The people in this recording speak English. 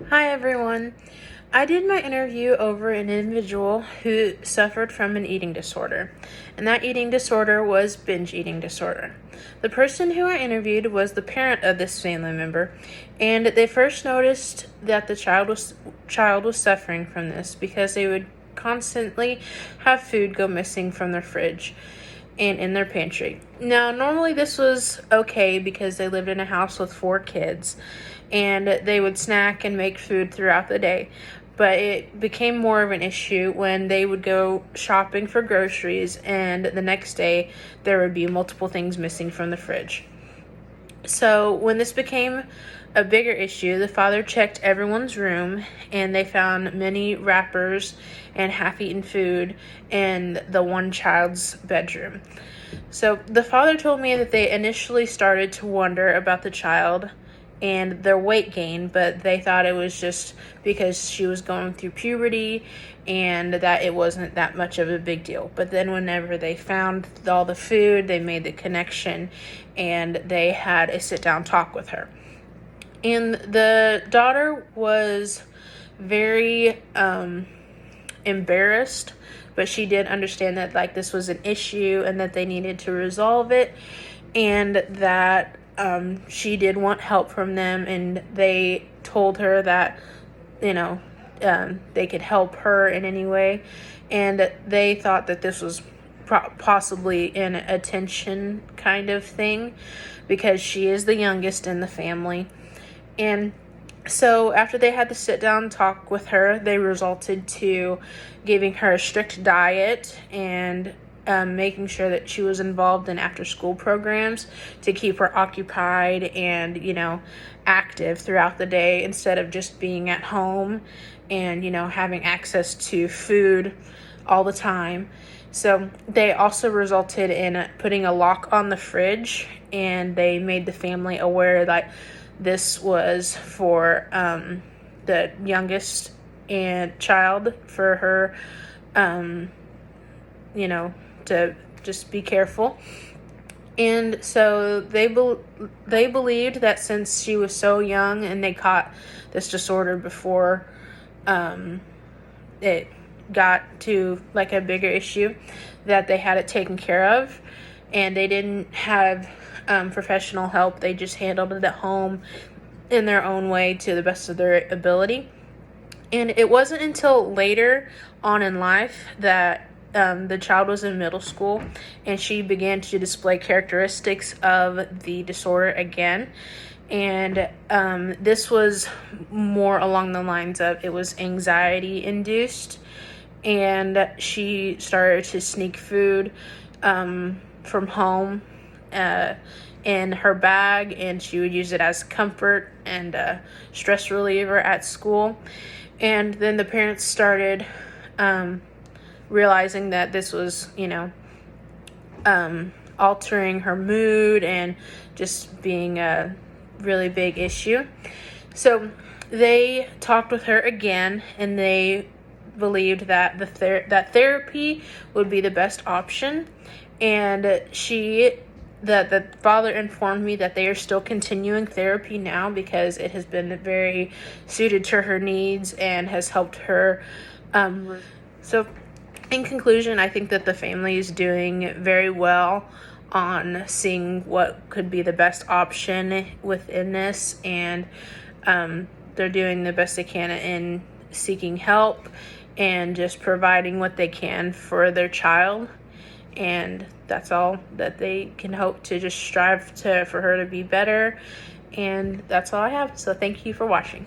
Hi everyone. I did my interview over an individual who suffered from an eating disorder, and that eating disorder was binge eating disorder. The person who I interviewed was the parent of this family member, and they first noticed that the child was suffering from this because they would constantly have food go missing from their fridge and in their pantry. Now, normally this was okay because they lived in a house with 4 kids and they would snack and make food throughout the day. But it became more of an issue when they would go shopping for groceries and the next day there would be multiple things missing from the fridge. So when this became a bigger issue, the father checked everyone's room and they found many wrappers and half-eaten food in the one child's bedroom. So the father told me that they initially started to wonder about the child and their weight gain, but they thought it was just because she was going through puberty and that it wasn't that much of a big deal. But then whenever they found all the food, they made the connection and they had a sit-down talk with her. And the daughter was very embarrassed, but she did understand that this was an issue and that they needed to resolve it, and that she did want help from them, and they told her that they could help her in any way, and they thought that this was possibly an attention kind of thing because she is the youngest in the family. And so after they had the sit down talk with her, they resulted to giving her a strict diet and making sure that she was involved in after school programs to keep her occupied and, active throughout the day instead of just being at home and, having access to food all the time. So they also resulted in putting a lock on the fridge, and they made the family aware that this was for the youngest and child, for her, to just be careful. And so they believed that since she was so young and they caught this disorder before it got to a bigger issue, that they had it taken care of, and they didn't have professional help. They just handled it at home in their own way to the best of their ability. And it wasn't until later on in life that the child was in middle school and she began to display characteristics of the disorder again. And this was more along the lines of it was anxiety induced, and she started to sneak food from home in her bag, and she would use it as comfort and stress reliever at school. And then the parents started realizing that this was, altering her mood and just being a really big issue. So they talked with her again, and they believed that that therapy would be the best option. And the father informed me that they are still continuing therapy now because it has been very suited to her needs and has helped her. So in conclusion, I think that the family is doing very well on seeing what could be the best option within this, and they're doing the best they can in seeking help and just providing what they can for their child. And that's all that they can hope to just strive for her to be better. And that's all I have. So thank you for watching.